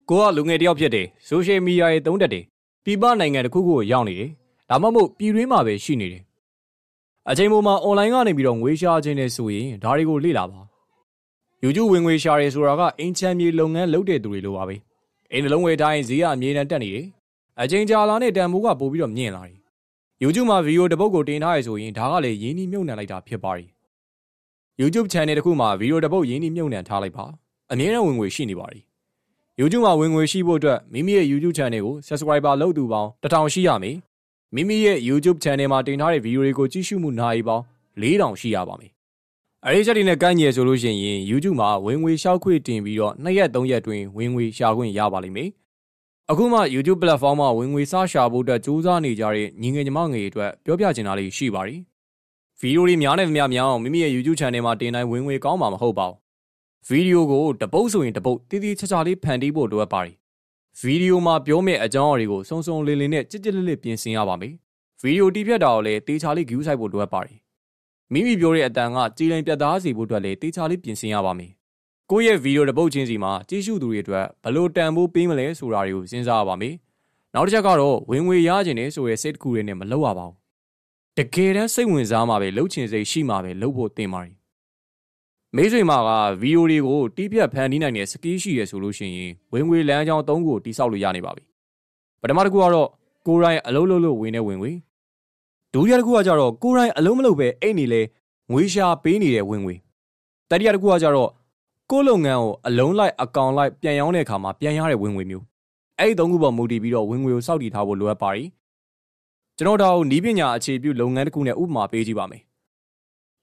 ကိုကလူငယ်တယောက်ဖြစ်တယ်ဆိုရှယ်မီဒီယာရဲ့သုံးတက်တယ်ပြည်ပနိုင်ငံတစ်ခုခုကိုရောက်နေတယ်ဒါမှမဟုတ်ပြည်တွင်းမှာပဲရှိနေတယ်အချိန်ပေါ်မှာအွန်လိုင်းကနေပြီးတော့ငွေရှာခြင်းနဲ့ဆိုရင်ဒါတွေကိုလေ့လာပါ YouTube ဝင်ငွေရှာရဲဆိုတာကအင်ချမ်းမြေလုပ်ငန်းလုပ်တဲ့သူတွေလိုပါပဲအိမ်နှလုံးဝယ်တိုင်းဈေးကအမြဲတမ်းတက်နေတယ်အချိန်ကြာလာတဲ့တန်ဖိုးကပိုပြီးတော့မြင့်လာတယ် YouTube မှာဗီဒီယိုတစ်ပုဒ်ကိုတင်ထားရဆိုရင်ဒါကလည်းရင်းနှီးမြှုပ်နှံလိုက်တာဖြစ်ပါတယ် YouTube channel တစ်ခုမှာဗီဒီယိုတစ်ပုဒ်ရင်းနှီးမြှုပ်နှံထားလိုက်ပါအမြဲတမ်းဝင်ငွေရှိနေပါတယ် YouTube မှာဝင်ငွေရှိဖို့အတွက်မိမိရဲ့ YouTube channel ကို subscriber လုပ်သူပေါင်း1000ရှိရမယ်မိမိရဲ့ YouTube channel မှာတင်ထားတဲ့ဗီဒီယိုတွေကိုကြည့်ရှုမှုနာရီပေါင်း4000ရှိရပါမယ်အဲဒီချက်တွေနဲ့ကိုင်းညယ်ဆိုလို့ရှိရင် YouTube မှာဝင်ငွေရှောက်ခွင့်တင်ပြီးတော့2ရက်3ရက်တွင်ဝင်ငွေရှာခွင့်ရပါလိမ့်မယ်အခုမှ YouTube platform မှာဝင်ငွေစရှာဖို့အတွက်စူးစမ်းနေကြတဲ့ညီငယ်ညီမငယ်တွေအတွက်ပြောပြချင်တာလေးရှိပါတယ်ဗီဒီယိုတွေများနေသမျှများအောင်မိမိရဲ့ YouTube channel မှာတင်တိုင်းဝင်ငွေကောင်းမှာမဟုတ်ပါဘူးဗီဒီယိုကိုတပုတ်ဆိုရင်တပုတ်တည်တည်ချာချာလေးဖန်တီးဖို့လိုအပ်ပါတယ်ဗီဒီယိုမှာပြောမယ့်အကြောင်းအရာတွေကိုစုံစုံလင်လင်နဲ့ကြစ်ကြစ်လစ်လစ်ပြင်ဆင်ရပါမယ်ဗီဒီယိုတီးဖြတ်တာကိုလည်းတေချာလေး view ဆိုင်ဖို့လိုအပ်ပါတယ်မိမိပြောတဲ့အတန်ကကြည်လင်ပြတ်သားစေဖို့အတွက်လည်းတေချာလေးပြင်ဆင်ရပါမယ်ကိုယ့်ရဲ့ဗီဒီယိုတပုတ်ချင်းစီမှာကြည့်ရှုသူတွေအတွက်ဘယ်လိုတန်ဖိုးပေးမလဲဆိုတာတွေကိုစဉ်းစားရပါမယ်နောက်တစ်ချက်ကတော့ဝင်ငွေရခြင်းနဲ့ဆိုရဲစိတ်တစ်ခုတွေနဲ့မလုပ်ရပါဘူးတကယ်တမ်းစိတ်ဝင်စားမှာပဲလှုပ်ချင်စိတ်ရှိမှာပဲလှုပ်ဖို့တင်ပါတယ်မိတ်ဆွေမှာကဗီဒီယိုတွေကိုတီးပြတ်ဖန်တီးနိုင်တဲ့စကီးရှိရဆိုလို့ရှိရင်ဝင်ငွေလမ်းကြောင်း3ခုတိစောက်လို့ရနေပါပြီပထမတစ်ခုကတော့ကိုယ်တိုင်အလုပ်လုပ်လို့ဝင်တဲ့ဝင်ငွေဒုတိယတစ်ခုကကြတော့ကိုယ်တိုင်အလုပ်မလုပ်ပဲအိတ်နေလဲငွေရှာပေးနေတဲ့ဝင်ငွေတတိယတစ်ခုကကြတော့ကိုယ်လုပ်ငန်းကိုအလုံးလိုက်အကောင်လိုက်ပြန်ရောင်းတဲ့အခါမှာပြန်ရတဲ့ဝင်ငွေမျိုးအဲ့ဒီ3ခုပေါ်မူတည်ပြီးတော့ဝင်ငွေကိုစောင့်တည်ထားဖို့လိုအပ်ပါတယ်ကျွန်တော်တို့နီးပညာအခြေပြုလုပ်ငန်းတစ်ခုနဲ့ဥပမာပေးကြည့်ပါမယ်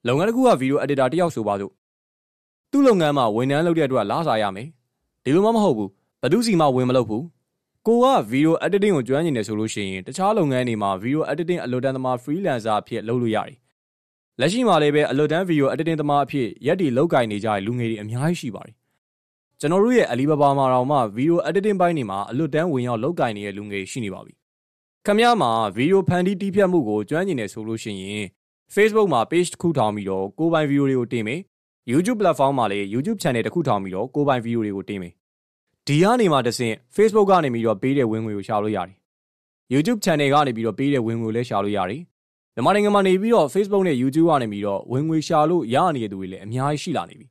လုပ်ငန်းတစ်ခုကဗီဒီယိုအက်ဒီတာတစ်ယောက်ဆိုပါစို့သူ့လုပ်ငန်းမှာဝန်ထမ်းလုပ်တဲ့အတွက်လာစားရမယ်ဒီလိုမှမဟုတ်ဘူးဘယ်သူစီမှဝင်မလုပ်ဘူးကိုကဗီဒီယို editing ကိုကျွမ်းကျင်တယ်ဆိုလို့ရှိရင်တခြားလုပ်ငန်းတွေမှာဗီဒီယို editing အလွတ်တန်းသမား freelancer အဖြစ်လုပ်လို့ရတယ်လက်ရှိမှာလည်းပဲအလွတ်တန်းဗီဒီယို editing သမားအဖြစ်ရက်တီလုပ်ကိုင်နေကြတဲ့လူငယ်တွေအများကြီးရှိပါတယ်ကျွန်တော်တို့ရဲ့ Alibaba မှာတော့မှဗီဒီယို editing ပိုင်းတွေမှာအလွတ်တန်းဝင်ရောက်လုပ်ကိုင်နေတဲ့လူငယ်ရှိနေပါပြီခင်ဗျားမှာဗီဒီယိုဖန်တီးတီးဖြတ်မှုကိုကျွမ်းကျင်တယ်ဆိုလို့ရှိရင် Facebook မှာ page တစ်ခုထောင်ပြီးတော့ကိုယ်ပိုင်ဗီဒီယိုတွေကိုတင်မယ်YouTube platform မှာလည်း YouTube channel တစ်ခုထောင်ပြီးတော့ကိုယ်ပိုင်ဗီဒီယိုတွေကိုတင်မယ်ဒီကနေမှတစ်ဆင့် Facebook ကနေပြီးတော့ပေးတဲ့ဝင်ငွေကိုရှာလို့ရတယ် YouTube channel ကနေပြီးတော့ပေးတဲ့ဝင်ငွေလည်းရှာလို့ရတယ်မြန်မာနိုင်ငံမှာနေပြီးတော့ Facebook နဲ့ YouTube ကနေပြီးတော့ဝင်ငွေရှာလို့ရနေတဲ့သူတွေလည်းအများကြီးရှိလာနေပြီ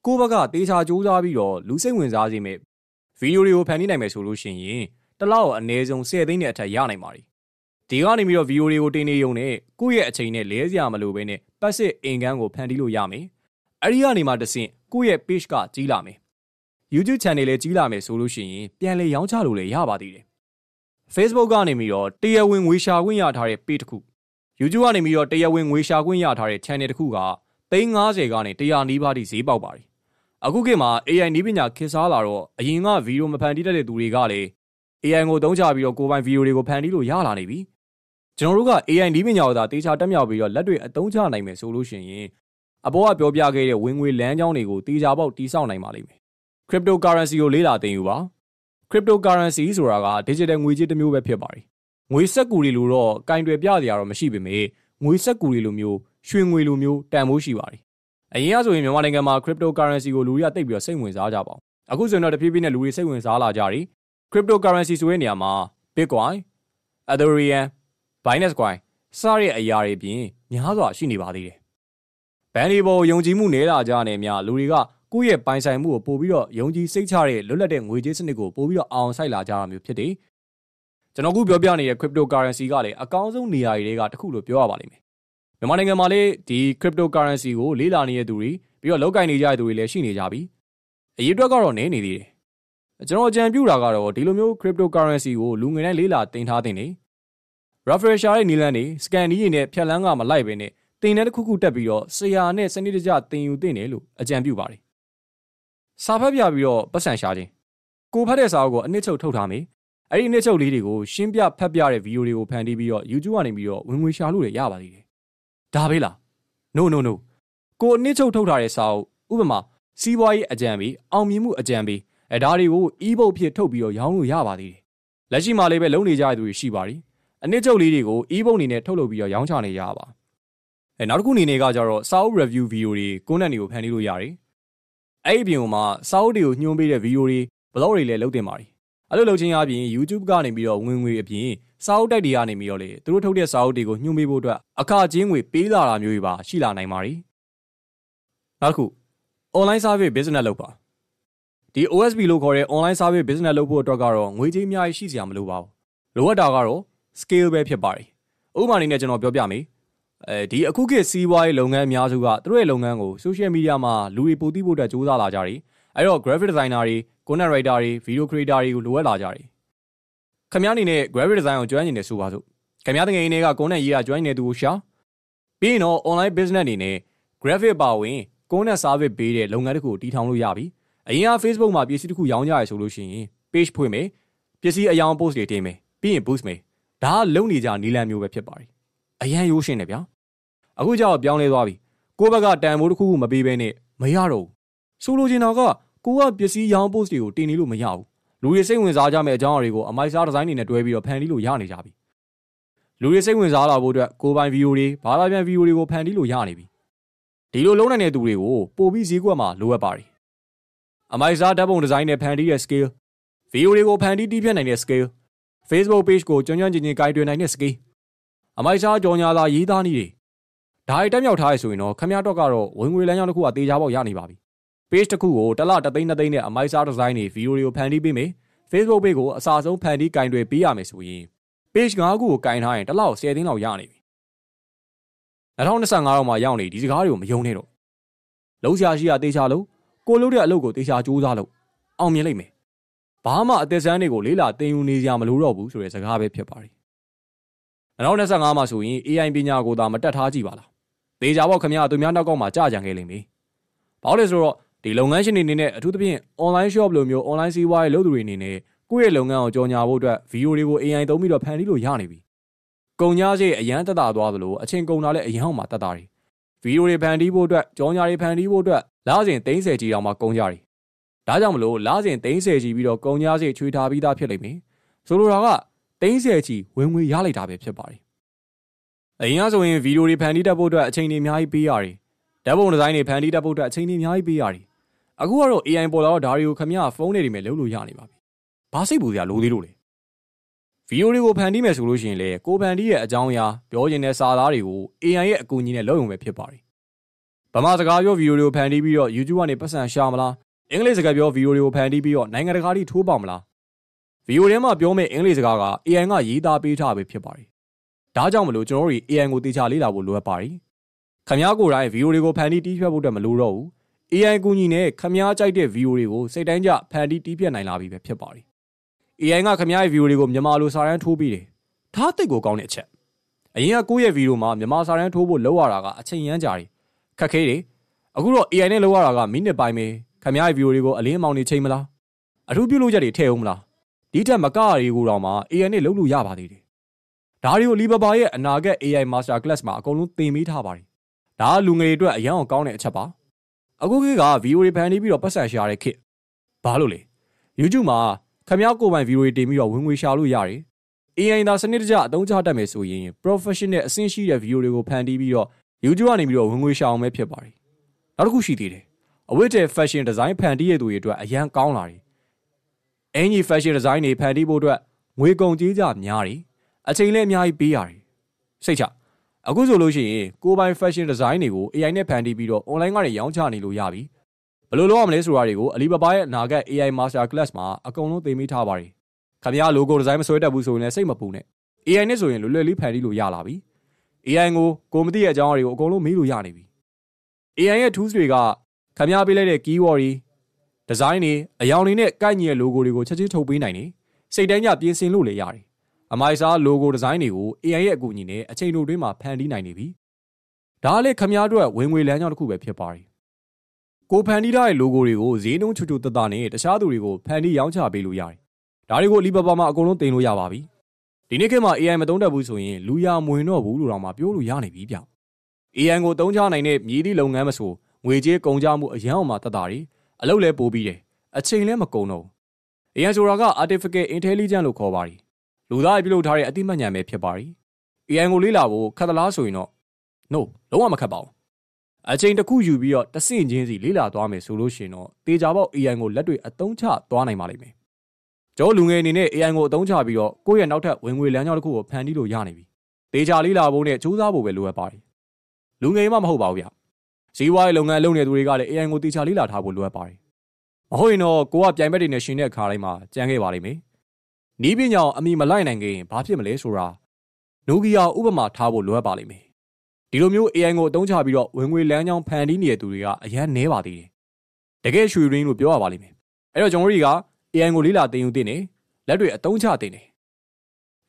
ကိုယ့်ဘက်ကတေချာစူးစမ်းပြီးတော့လူစိတ်ဝင်စားစေမဲ့ဗီဒီယိုတွေကိုဖန်တီးနိုင်မယ်ဆိုလို့ရှိရင်တစ်လောက်အနည်းဆုံး10သိန်းနဲ့အထက်ရနိုင်ပါတယ်ဒီကနေပြီးတော့ဗီဒီယိုတွေကိုတင်နေရုံနဲ့ကိုယ့်ရဲ့အချိန်နဲ့လဲစရာမလိုဘဲနဲ့ passive income ကိုဖန်တီးလို့ရမယ်အဲ့ဒီကနေမှတစ်ဆင့်ကိုယ့်ရဲ့ page ကကြီးလာမယ် YouTube channel လည်းကြီးလာမယ်ဆိုလို့ရှိရင်ပြန်လေရောင်းချလို့လည်းရပါသေးတယ် Facebook ကနေပြီးတော့တရားဝင်ငွေရှာခွင့်ရထားတဲ့ page တစ်ခု YouTube ကနေပြီးတော့တရားဝင်ငွေရှာခွင့်ရထားတဲ့ channel တစ်ခုက350ကနေ100နီးပါးထိဈေးပေါက်ပါတယ်အခုခေတ်မှာ AI နည်းပညာခေတ်စားလာတော့အရင်ကဗီဒီယိုမဖန်တီးတတ်တဲ့သူတွေကလည်း AI ကိုသုံးချပြီးတော့ကိုယ်ပိုင်ဗီဒီယိုတွေကိုဖန်တီးလို့ရလာနေပြီကျွန်တော်တို့က AI နည်းပညာကိုသာတေချာတက်မြောက်ပြီးတော့လက်တွေအသုံးချနိုင်မယ်ဆိုလို့ရှိရင်အပေါ်ကပြောပြခဲ့တဲ့ဝင်ငွေလမ်းကြောင်းတွေကိုတေချာပေါက်တိစောက်နိုင်ပါလိမ့်မယ် Cryptocurrency ကိုလေ့လာသင်ယူပါ Cryptocurrency ဆိုတာက digital ငွေကြေးတစ်မျိုးပဲဖြစ်ပါတယ်ငွေစက်ကူတွေလိုတော့ကင်တွယ်ပြစရာတော့မရှိပေမဲ့ငွေစက်ကူတွေလိုမျိုးရွှေငွေလိုမျိုးတန်ဖိုးရှိပါတယ်အရင်ကဆိုရင်မြန်မာနိုင်ငံမှာ Cryptocurrency ကိုလူတွေကသိပ်ပြီးတော့စိတ်ဝင်စားကြပါဘူးအခုဆိုရင်တော့တဖြည်းဖြည်းနဲ့လူတွေစိတ်ဝင်စားလာကြတယ် Cryptocurrency ဆိုတဲ့နေရာမှာ Bitcoin, Ethereum, Binance Coin စတဲ့အရာတွေပြင်များစွာရှိနေပါသေးတယ်ဘန်ဒီဘောယုံကြည်မှုနည်းလာကြတဲ့များလူတွေကကိုယ့်ရဲ့ပိုင်ဆိုင်မှုကိုပို့ပြီးတော့ယုံကြည်စိတ်ချတဲ့လွတ်လပ်တဲ့ငွေကြေးစနစ်ကိုပို့ပြီးတော့အောင်ဆိုင်လာကြတာမျိုးဖြစ်တယ်ကျွန်တော်ခုပြောပြနေတဲ့ Cryptocurrency ကလည်းအကောင်းဆုံးနေရာတွေကတစ်ခုလို့ပြောရပါလိမ့်မယ်မြန်မာနိုင်ငံမှာလည်းဒီ Cryptocurrency ကိုလေ့လာနေတဲ့သူတွေပြီးတော့လောက်ကိုင်နေကြတဲ့သူတွေလည်းရှိနေကြပြီအရေးအတွက်ကတော့နည်းနေသေးတယ်ကျွန်တော်အကြံပြုတာကတော့ဒီလိုမျိုး Cryptocurrency ကိုလူငယ်တိုင်းလေ့လာသင်ထားသင့်တယ် Referral ရှာတဲ့နည်းလမ်းတွေ scan နည်းတွေနဲ့ဖြတ်လန်းကမလိုက်ဘဲနဲ့သင်တဲ့တစ်ခုခုတက်ပြီးတော့ဆရာနဲ့စနစ်တကျသင်ယူသင့်တယ်လို့အကြံပြုပါတယ်စာဖတ်ပြပြီးတော့ပတ်စံရှာခြင်းကိုဖတ်တဲ့စာအုပ်ကိုအနှစ်ချုပ်ထုတ်ထားမယ်အဲ့ဒီအနှစ်ချုပ်လေးတွေကိုရှင်းပြဖတ်ပြတဲ့ဗီဒီယိုတွေကိုဖန်တီးပြီးတော့ YouTube ကနေပြီးတော့ဝင်ငွေရှာလို့ရပါသေးတယ်ဒါပဲလား No ကိုအနှစ်ချုပ်ထုတ်ထားတဲ့စာအုပ်ဥပမာစီးပွားရေးအကြံပေးအောင်မြင်မှုအကြံပေးဒါတွေကို e-book ဖြစ်ထုတ်ပြီးတော့ရောင်းလို့ရပါသေးတယ်လက်ရှိမှာလည်းပဲလုံနေကြတဲ့သူတွေရှိပါတယ်အနှစ်ချုပ်လေးတွေကို e-book အနေနဲ့ထုတ်လုပ်ပြီးတော့ရောင်းချနေရပါနောက်တစ်ခုအနေနဲ့ကကြတော့စာအုပ် review ဗီဒီယိုတွေ content တွေကိုဖန်တီးလို့ရတယ်အဲ့ဒီပြင်မှာစာအုပ်တွေကိုညွှန်းပေးတဲ့ဗီဒီယိုတွေ ဘလော့တွေလည်းလုပ်တင်ပါတယ်အဲ့လိုလုပ်ချင်းအပြင် YouTube ကနေပြီးတော့ဝင်ငွေအပြင်စာအုပ်တိုက်တွေကနေပြီးတော့လေသူတို့ထုတ်တဲ့စာအုပ်တွေကိုညှို့ပေးဖို့အတွက်အခချင်းငွေပေးလာတာမျိုးတွေပါရှိလာနိုင်ပါတယ်နောက်တစ်ခု online service business လုပ်ပါဒီ OSB လို့ခေါ်တဲ့ online service business လုပ်ဖို့အတွက်ကတော့ငွေကြေးအများကြီးရှိစရာမလိုပါဘူးလိုအပ်တာကတော့ scale ပဲဖြစ်ပါတယ်ဥပမာအနေနဲ့ကျွန်တော်ပြောပြမယ်ဒီအခုခေတ်စီးပွားရေးလုပ်ငန်းအများစုကသူတို့ရဲ့လုပ်ငန်းကို social media မှာလူတွေပိုသိဖို့အတွက်ကြိုးစားလာကြတယ်အဲ့တော့ graphic designer တွေ content writer တွေ video creator တွေကိုလိုအပ်လာကြတယ်ခင်ဗျားအနေနဲ့ graphic design ကိုကျွမ်းကျင်နေဆိုပါစို့ခင်ဗျားတကယ်အနေက content ရေးတာကျွမ်းကျင်နေသူကိုရှာပြီးရင်တော့ online business အနေနဲ့ graphic ပါဝင် content service ပေးတဲ့လုပ်ငန်းတစ်ခုကိုတည်ထောင်လို့ရပြီအရင်က Facebook မှာပစ္စည်းတစ်ခုရောင်းကြရဆိုလို့ရှိရင် page ဖွင့်မယ်ပစ္စည်းအယောင် post တွေတင်မယ်ပြီးရင် boost မယ်ဒါကလုံနေကြနီလန်မျိုးပဲဖြစ်ပါတယ်အရန်ရိုးရှင်းတယ်ဗျာအခုကျတော့ပြောင်းလဲသွားပြီကိုယ့်ဘက်ကတန်ဖိုးတစ်ခုခုမပေးဘဲနဲ့မရတော့ဘူးဆိုလိုချင်တာကကိုကပစ္စည်းရောင်း post တွေကိုတင်နေလို့မရဘူးလူတွေစိတ်ဝင်စားကြမယ့်အကြောင်းအရာတွေကိုအမိုက်စားဒီဇိုင်းတွေနဲ့တွဲပြီးတော့ဖန်တီးလို့ရနေကြပြီလူတွေစိတ်ဝင်စားလာဖို့အတွက်ကိုယ်ပိုင်ဗီဒီယိုတွေဘာသာပြန်ဗီဒီယိုတွေကိုဖန်တီးလို့ရနေပြီဒီလိုလုံးနိုင်တဲ့သူတွေကိုပို့ပြီးဈေးကွက်မှာလိုအပ်ပါတယ်အမိုက်စားဓာတ်ပုံဒီဇိုင်းနဲ့ဖန်တီးတဲ့ scale ဗီဒီယိုတွေကိုဖန်တီးတီးဖြတ်နိုင်တဲ့ scale Facebook page ကိုကျွမ်းကျွမ်းကျင်ကျင်ကိုင်တွယ်နိုင်တဲ့ scale အမိုက်စားကြော်ညာလာရေးသားနည်းတွေဒါတွေတက်မြောက်ထားရဆိုရင်တော့ခမရတော့ကတော့ဝင်ငွေလမ်းကြောင်းတစ်ခုကတေချာပေါက်ရနေပါပြီ page တစ်ခုကိုတစ်လ3 သိန်း2 သိန်းနဲ့အမိုက်စားဒီဇိုင်းတွေဗီဒီယိုတွေကိုဖန်တီးပေးမယ် Facebook page ကိုအစားဆုံးဖန်တီးကင်တွယ်ပေးရမယ်ဆိုရင် page 5 ခုကိုကင်ထားရင်တစ်လောက်10 သိန်းလောက်ရနေပြီ2025တော့မှရောက်နေဒီစကားတွေကိုမယုံနဲ့တော့လုံးရှာရှိရတေချာလို့ကိုလုပ်တဲ့အလုပ်ကိုတေချာစူးစမ်းလို့အောင်မြင်လိမ့်မယ်ဘာမှအသက်ဆန်းတွေကိုလေးလာတင်ယူနေကြမလို့တော့ဘူးဆိုတဲ့စကားပဲဖြစ်ပါတယ်2025မှာဆိုရင် AI ပညာကိုသာမတက်ထားကြည့်ပါလားတေချာပေါက်ခမရသူများနောက်ကောက်မှာကြာကြံခဲ့လိမ့်မယ်ဘာလို့လဲဆိုတော့ဒီလုပ်ငန်းရှင်တွေအနေနဲ့အထူးသဖြင့် online shop လိုမျိုး online စီးပွားရေးလုပ်သူတွေအနေနဲ့ကိုယ့်ရဲ့လုပ်ငန်းကိုကြော်ညာဖို့အတွက်ဗီဒီယိုတွေကို AI သုံးပြီးတော့ဖန်တီးလို့ရနေပြီကုန်ကြစေအရန်တက်တာသွားသလိုအချင်းကုန်တာလည်းအရန်အောင်မှတက်တာတွေဗီဒီယိုတွေဖန်တီးဖို့အတွက်ကြော်ညာတွေဖန်တီးဖို့အတွက်လာစဉ်30ကြီးတောင်မှကုန်ကြတယ်ဒါကြောင့်မလို့လာစဉ်30ကြီးပြီးတော့ကုန်ကြစေချွေထားပြီးသားဖြစ်လိမ့်မယ်ဆိုလိုတာက30ကြီးဝင်ငွေရလိုက်တာပဲဖြစ်ပါတယ်အရင်ကဆိုရင်ဗီဒီယိုတွေဖန်တီးတတ်ဖို့အတွက်အချိန်တွေအများကြီးပေးရတယ်ဓာတ်ပုံဒီဇိုင်းတွေဖန်တီးတတ်ဖို့အတွက်အချိန်တွေအများကြီးပေးရတယ်အခုကတော့ AI ပေါ်လာတော့ဒါတွေကိုခမရဖုန်းတွေနဲ့လုပ်လို့ရနေပါပြီဘာစိတ်ပူစရာလိုသေးလို့လဲဗီဒီယိုတွေကိုဖန်တီးမယ်ဆိုလို့ရှိရင်လေကိုဖန်တီးရဲ့အကြောင်းအရာပြောချင်တဲ့စာသားတွေကို AI ရဲ့အကူအညီနဲ့လုပ်ရုံပဲဖြစ်ပါတယ်ဗမာစကားပြောဗီဒီယိုတွေကိုဖန်တီးပြီးတော့ YouTube ကနေပတ်စံရှာမလားအင်္ဂလိပ်စကားပြောဗီဒီယိုတွေကိုဖန်တီးပြီးတော့နိုင်ငံတကာထိထိုးပေါက်မလားဗီဒီယိုထဲမှာပြောမယ့်အင်္ဂလိပ်စကားက AI ကရေးသားပေးထားပဲဖြစ်ပါတယ်ဒါကြောင့်မလို့ကျွန်တော်တို့ AI ကိုတေချာလေ့လာဖို့လိုအပ်ပါတယ်ခင်ဗျားကိုယ်တိုင်ဗီဒီယိုတွေကိုဖန်တီးတီးဖြတ်ဖို့အတွက်မလိုတော့ဘူး AI ကူညီနဲ့ခင်ဗျားကြိုက်တဲ့ဗီဒီယိုတွေကိုစိတ်တိုင်းကျဖန်တီးတီးဖြတ်နိုင်လာပြီပဲဖြစ်ပါတယ်AI ကခင်ဗျားရဲ့ဗီဒီယိုတွေကိုမြန်မာလိုစာတန်းထိုးပေးတယ်ဒါသိကိုကောင်းတဲ့အချက်အရင်ကကိုယ့်ရဲ့ဗီဒီယိုမှာမြန်မာစာတန်းထိုးဖို့လောက်ရတာကအချိန်ရမ်းကြာတယ်ခက်ခဲတယ်အခုတော့ AI နဲ့လောက်ရတာကမိနစ်ပိုင်းပဲခင်ဗျားရဲ့ဗီဒီယိုတွေကိုအလင်းအမောင်နေချိန်မလားအထူးပြုလုပ်ချက်တွေထည့်အောင်မလားဒီထက်မကရတွေကိုတော့မှ AI နဲ့လုပ်လို့ရပါသေးတယ်ဒါတွေကို Alibaba ရဲ့အနာဂတ် AI Master Class မှာအကုန်လုံးသင်ပေးထားပါတယ်ဒါကလူငယ်တွေအတွက်အရန်အောင်ကောင်းတဲ့အချက်ပါအခုခေတ်ကဗီဒီယိုတွေဖန်တီးပြီးတော့ပတ်စံရှာရတဲ့ခေတ်ဘာလို့လဲ YouTube မှာခင်ဗျားကိုယ်ပိုင်ဗီဒီယိုတွေတင်ပြီးတော့ဝင်ငွေရှာလို့ရတယ် AI သာစနစ်တကျအသုံးချတတ်မယ်ဆိုရင် professional အဆင့်ရှိတဲ့ဗီဒီယိုတွေကိုဖန်တီးပြီးတော့ YouTube ကနေပြီးတော့ဝင်ငွေရှာအောင်ပဲဖြစ်ပါတယ်နောက်တစ်ခုရှိသေးတယ်အဝတ်တဲ့ fashion design ဖန်တီးရတဲ့သူတွေအတွက်အရန်ကောင်းလာတယ်အင်ကြီး fashion design တွေဖန်တီးဖို့အတွက်ငွေကုန်ကြေးကြများတယ်အချိန်လည်းအများကြီးပေးရတယ်စိတ်ချအခုဆိုလို့ရှိရင်ကိုယ်ပိုင် fashion design တွေကို AI နဲ့ဖန်တီးပြီးတော့ online ကနေရောင်းချနေလို့ရပြီဘယ်လိုလုပ်ရမလဲဆိုတာတွေကို Alibaba ရဲ့အနာဂတ် AI Master Class မှာအကုန်လုံးသင်ပေးထားပါတယ်ခင်ဗျား logo design မဆွဲတတ်ဘူးဆိုရင်လည်းစိတ်မပူနဲ့ AI နဲ့ဆိုရင်လွယ်လွယ်လေးဖန်တီးလို့ရလာပြီ AI ကိုမသိတဲ့အကြောင်းအရာတွေကိုအကုန်လုံးမေးလို့ရနေပြီ AI ရဲ့ tools တွေကခင်ဗျားပေးလိုက်တဲ့ keyword တွေ design တွေအယောင်တွေနဲ့ကိုက်ညီတဲ့ logo တွေကိုချက်ချင်းထုတ်ပေးနိုင်တယ်စိတ်တိုင်းကျပြင်ဆင်လို့လည်းရတယ်အမိုက်စား logo design တွေကို AI ရဲ့အကူအညီနဲ့အချိန်တိုတွင်းမှာဖန်တီးနိုင်နေပြီဒါလည်းခင်ဗျားတို့ဝင်ငွေလမ်းကြောင်းတစ်ခုပဲဖြစ်ပါတယ်ကိုဖန်တီးထားတဲ့ logo တွေကိုဈေးနှုန်းချူချူတတနဲ့တခြားသူတွေကိုဖန်တီးရောင်းချပေးလို့ရတယ်ဒါတွေကို Alibaba မှာအကုန်လုံးတင်လို့ရပါပြီဒီနေ့ခေတ်မှာ AI မသုံးတတ်ဘူးဆိုရင်လူရမဝင်တော့ဘူးလို့တော့မှပြောလို့ရနေပြီဗျ AI ကိုသုံးချနိုင်တဲ့မြည်သည့်လုပ်ငန်းမဆိုငွေကြေးကုန်ကြမှုအရန်အောင်မှတတ်တာတွေအလုပ်လဲပိုးပြီးတယ်အချိန်လည်းမကုန်တော့ဘူး AI ဆိုတာက artificial intelligence လို့ခေါ်ပါတယ်လူသားပြုလုပ်ထားတဲ့အသိမှတ်ဉာဏ်ပဲဖြစ်ပါတယ် AI ကိုလေ့လာဖို့ခက်သလားဆိုရင်တော့ no လုံးဝမခက်ပါဘူး အချိန်တစ်ခုယူပြီးတော့တဆင့်ချင်းစီလေ့လာသွားမယ်ဆိုလို့ရှိရင်တော့တေချာပေါက် AI ကိုလက်တွေ့အသုံးချသွားနိုင်ပါလိမ့်မယ်ကျွန်တော်လူငယ်အနေနဲ့ AI ကိုအသုံးချပြီးတော့ကိုယ့်ရဲ့နောက်ထပ်ဝင်ငွေလမ်းကြောင်းတစ်ခုကိုဖန်တီးလို့ရနေပြီတေချာလေ့လာဖို့နဲ့စူးစမ်းဖို့ပဲလိုအပ်ပါတယ်လူငယ်မှမဟုတ်ပါဘူးဗျဇီဝရေးလုပ်ငန်းလုပ်နေသူတွေကလည်း AI ကိုတေချာလေ့လာထားဖို့လိုအပ်ပါတယ်မဟုတ်ရင်တော့ကိုကပြိုင်ဘက်တွေနဲ့ရှင်တဲ့အခါတိုင်းမှာကြမ်းခဲ့ပါလိမ့်မယ်နီးပညာအမိမလိုက်နိုင်ခင်ဘာဖြစ်မလဲဆိုတာနိုကီယာဥပမာထားဖို့လိုအပ်ပါလိမ့်မယ်ဒီလိုမျိုး AI ကိုအသုံးချပြီးတော့ဝင်ငွေလမ်းကြောင်းဖန်တီးနေတဲ့သူတွေကအရန်နည်းပါသေးတယ်တကယ်ရွှေရင်းလို့ပြောရပါလိမ့်မယ်အဲ့တော့ကျွန်တော်တို့က AI ကိုလေ့လာသင်ယူသင့်တယ်လက်တွေအသုံးချသင့်တယ်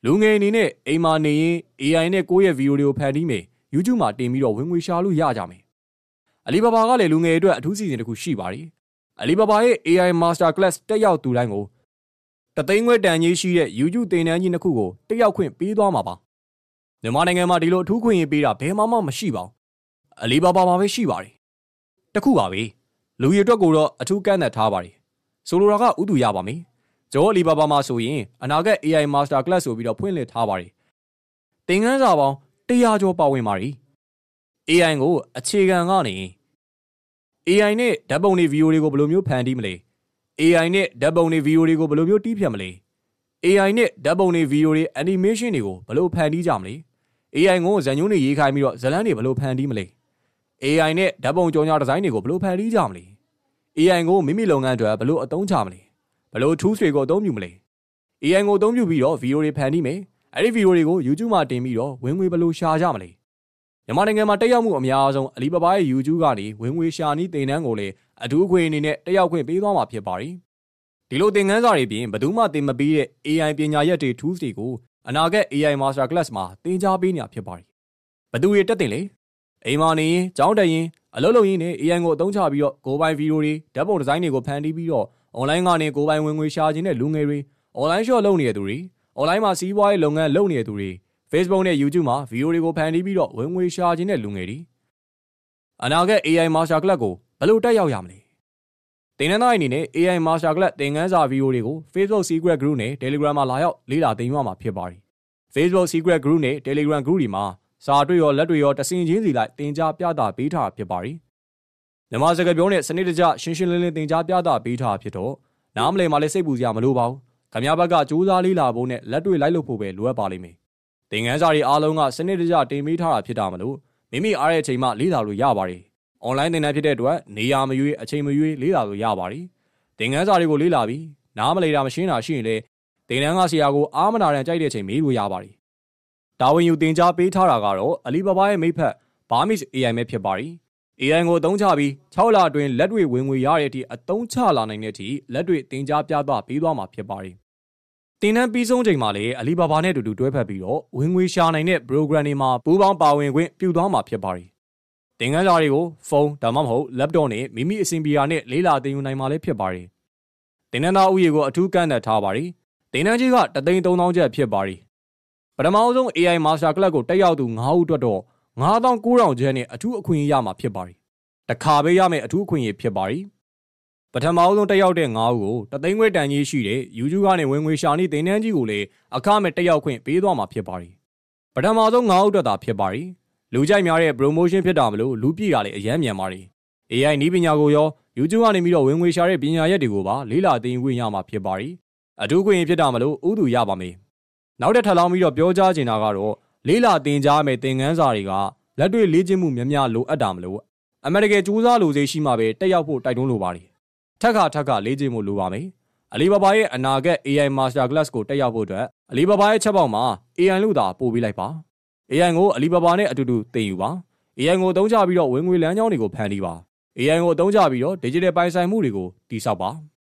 လူငယ်အနေနဲ့အိမ်မှာနေရင် AI နဲ့ကိုယ့်ရဲ့ဗီဒီယိုတွေကိုဖန်တီးမယ် YouTube မှာတင်ပြီးတော့ဝင်ငွေရှာလို့ရကြမယ်အလီဘာဘာကလည်းလူငယ်အတွက်အထူးစီစဉ်တစ်ခုရှိပါတယ်အလီဘာဘာရဲ့ AI Master Class တက်ရောက်သူတိုင်းကိုတသိန်းခွဲတန်ကြီးရှိတဲ့ YouTube သင်တန်းကြီးနှစ်ခုကိုတက်ရောက်ခွင့်ပေးသွားမှာပါမြန်မာနိုင်ငံမှာဒီလိုအထူးခွင့်ရေးပေးတာဘယ်မှမရှိပါဘူးအလီဘာဘာမှာပဲရှိပါတယ်တခုပါပဲလူရည်အတွက်ကိုတော့အထူးကန့်သတ်ထားပါတယ်ဆိုလိုတာကဥတူရပါမယ်ကျွန်တော်အလီဘာဘာမှာဆိုရင်အနာဂတ် AI Master Class ဆိုပြီးတော့ဖွင့်လှစ်ထားပါတယ်သင်ခန်းစာပေါင်း100ကျော်ပါဝင်ပါတယ် AI ကိုအခြေခံကနေ AI နဲ့ဓာတ်ပုံတွေဗီဒီယိုတွေကိုဘယ်လိုမျိုးဖန်တီးမလဲ AI နဲ့ဓာတ်ပုံတွေဗီဒီယိုတွေကိုဘယ်လိုမျိုးတီးဖြတ်မလဲ AI နဲ့ဓာတ်ပုံတွေဗီဒီယိုတွေ animation တွေကိုဘယ်လိုဖန်တီးကြမလဲ AI ကိုဇာတ်ညွှန်းတွေရေးခိုင်းပြီးတော့ဇာတ်လမ်းတွေဘယ်လိုဖန်တီးမလဲ AI နဲ့ဓာတ်ပုံကြော်ညာဒီဇိုင်းတွေကိုဘယ်လိုဖန်တီးကြမလဲ AI ကိုမိမိလုပ်ငန်းအတွက်ဘယ်လိုအသုံးချမလဲဘယ်လို tools တွေကိုအသုံးပြုမလဲ AI ကိုအသုံးပြုပြီးတော့ဗီဒီယိုတွေဖန်တီးမယ်အဲ့ဒီဗီဒီယိုတွေကို YouTube မှာတင်ပြီးတော့ဝင်ငွေဘယ်လိုရှာကြမလဲမြန်မာနိုင်ငံမှာတက်ရောက်မှုအများဆုံးအလီဘာဘာရဲ့ YouTube ကနေဝင်ငွေရှာနည်းသင်တန်းကိုလည်းအထူးခွင့်အနေနဲ့တက်ရောက်ခွင့်ပေးသွားမှာဖြစ်ပါတယ်ဒီလိုသင်ခန်းစာတွေပြင်ဘယ်သူမှသင်မပေးတဲ့ AI ပညာရပ်တွေ tools တွေကိုအနာဂတ် AI Master Class မှာသင်ကြားပေးနေတာဖြစ်ပါတယ်ဘယ်သူတွေတက်တင်လဲအိမ်မှာနေရင်ကြောင်းတက်ရင်အလုပ်လုပ်ရင်းနဲ့ AI ကိုအသုံးချပြီးတော့ကိုယ်ပိုင်ဗီဒီယိုတွေဓာတ်ပုံဒီဇိုင်းတွေကိုဖန်တီးပြီးတော့ online ကနေကိုယ်ပိုင်ဝင်ငွေရှာခြင်းတဲ့လူငယ်တွေ online shop လုပ်နေတဲ့သူတွေ online မှာစီးပွားရေးလုပ်ငန်းလုပ်နေတဲ့သူတွေ Facebook နဲ့ YouTube မှာဗီဒီယိုတွေကိုဖန်တီးပြီးတော့ဝင်ငွေရှာခြင်းတဲ့လူငယ်တွေအနာဂတ် AI Master Class ကိုဘယ်လိုတက်ရောက်ရမလဲသင်တန်းသားအနေနဲ့ AI Master Class သင်ခန်းစာဗီဒီယိုတွေကို Facebook Secret Group နဲ့ Telegram မှာလာရောက်လေ့လာသင်ယူရမှာဖြစ်ပါတယ် Facebook Secret Group နဲ့ Telegram Group တွေမှာစာတွေ့ရောလက်တွေ့ရောတဆင်ချင်းစီလိုက်သင်ကြားပြသပေးထားဖြစ်ပါတယ်မြန်မာစကားပြောနဲ့စနစ်တကျရှင်းရှင်းလင်းလင်းသင်ကြားပြသပေးထားဖြစ်တော့နားမလည်မှလည်းစိတ်ပူစရာမလိုပါဘူးခင်ဗျားဘက်ကစူးစမ်းလေ့လာဖို့နဲ့လက်တွေ့လိုက်လုပ်ဖို့ပဲလိုအပ်ပါလိမ့်မယ်သင်ခန်းစာတွေအားလုံးကစနစ်တကျတင်ပေးထားတာဖြစ်တာမလို့မိမိအားတဲ့အချိန်မှလေ့လာလို့ရပါတယ်။ online သင်တန်းဖြစ်တဲ့အတွက်နေရာမရွေးအချိန်မရွေးလေ့လာလို့ရပါတယ်။သင်ခန်းစာတွေကိုလေ့လာပြီးနားမလည်တာမရှင်းတာရှိရင်လည်းသင်တန်းကဆရာကိုအားမနာတန်ကြိုက်တဲ့အချိန်မေးလို့ရပါတယ်။တာဝန်ယူသင်ကြားပေးထားတာကတော့အလီဘာဘာရဲ့မိတ်ဖက် Barmis AI ပဲဖြစ်ပါတယ်။ AI ကိုအသုံးချပြီး6လအတွင်းလက်တွေ့ဝင်ငွေရတဲ့အထိအသုံးချလာနိုင်တဲ့အထိလက်တွေ့သင်ကြားပြသပေးသွားမှာဖြစ်ပါတယ်။သင်တန်းပြီးဆုံးချိန်မှာလည်းအလီဘာဘာနဲ့အတူတူတွဲဖက်ပြီးတော့ဝင်ငွေရှာနိုင်တဲ့ program တွေမှာပူးပေါင်းပါဝင်ခွင့်ပြုသွားမှာဖြစ်ပါတယ်။သင်ခန်းစာတွေကိုဖုန်းဒါမှမဟုတ် laptop နဲ့မိမိအဆင်ပြေတာနဲ့လေ့လာသင်ယူနိုင်မှာလည်းဖြစ်ပါတယ်။သင်တန်းသားဥယျာဉ်ကိုအထူးကန့်သတ်ထားပါတယ်။သင်တန်းကြီးက3,300ကျပ်ဖြစ်ပါတယ်။ပထမဆုံး AI Master Class ကိုတက်ရောက်သူ9ဦးအတွက်တော့9,900ကျပ်နဲ့အထူးအခွင့်အရေးရမှာဖြစ်ပါတယ်။တစ်ခါပဲရမယ့်အထူးအခွင့်အရေးဖြစ်ပါတယ်။ပထမဆုံးတက်ရောက်တဲ့9ဦးကိုတသိန်းခွဲတန်ကြီးရှိတဲ့ YouTube ကနေဝင်ငွေရှာနည်းသင်တန်းကြီးကိုလည်းအခမဲ့တက်ရောက်ခွင့်ပေးသွားမှာဖြစ်ပါတယ်။ပထမဆုံး9ဦးအတွက်သာဖြစ်ပါတယ်။လူကြိုက်များတဲ့ promotion ဖြစ်တာမလို့လူပြည့်တာလည်းအယမ်းမြန်ပါတယ်။ AI နည်းပညာကိုရော YouTube ကနေပြီးတော့ဝင်ငွေရှာတဲ့ပညာရပ်တွေကိုပါလေ့လာသင်ယူခွင့်ရမှာဖြစ်ပါတယ်။အထူးခွင့်ဖြစ်တာမလို့ဥသူရပါမယ်။နောက်ထပ်ထပ်လောင်းပြီးတော့ပြောကြားချင်တာကတော့လေ့လာသင်ကြားမယ့်သင်ခန်းစာတွေကလက်တွေ့လေ့ကျင့်မှုများများလိုအပ်တာမလို့အမေရိကန်စူးစမ်းလိုစိတ်ရှိမှပဲတက်ရောက်ဖို့တိုက်တွန်းလိုပါတယ်။ထပ်ခါလေ့ကျင့်မှုလိုပါမယ်။အလီဘာဘာရဲ့အနာဂတ် AI Master Class ကိုတက်ရောက်ဖို့အတွက်အလီဘာဘာရဲ့ချက်ပေါက်မှာ AI လို့သာပို့ပေးလိုက်ပါ။ AI ကိုအလီဘာဘာနဲ့အတူတူသင်ယူပါ။ AI ကိုအသုံးချပြီးတော့ဝင်ငွေလမ်းကြောင်းတွေကိုဖန်တီးပါ။ AI ကိုအသုံးချပြီးတော့ digital ပိုင်ဆိုင်မှုတွေကိုတည်ဆောက်ပါ။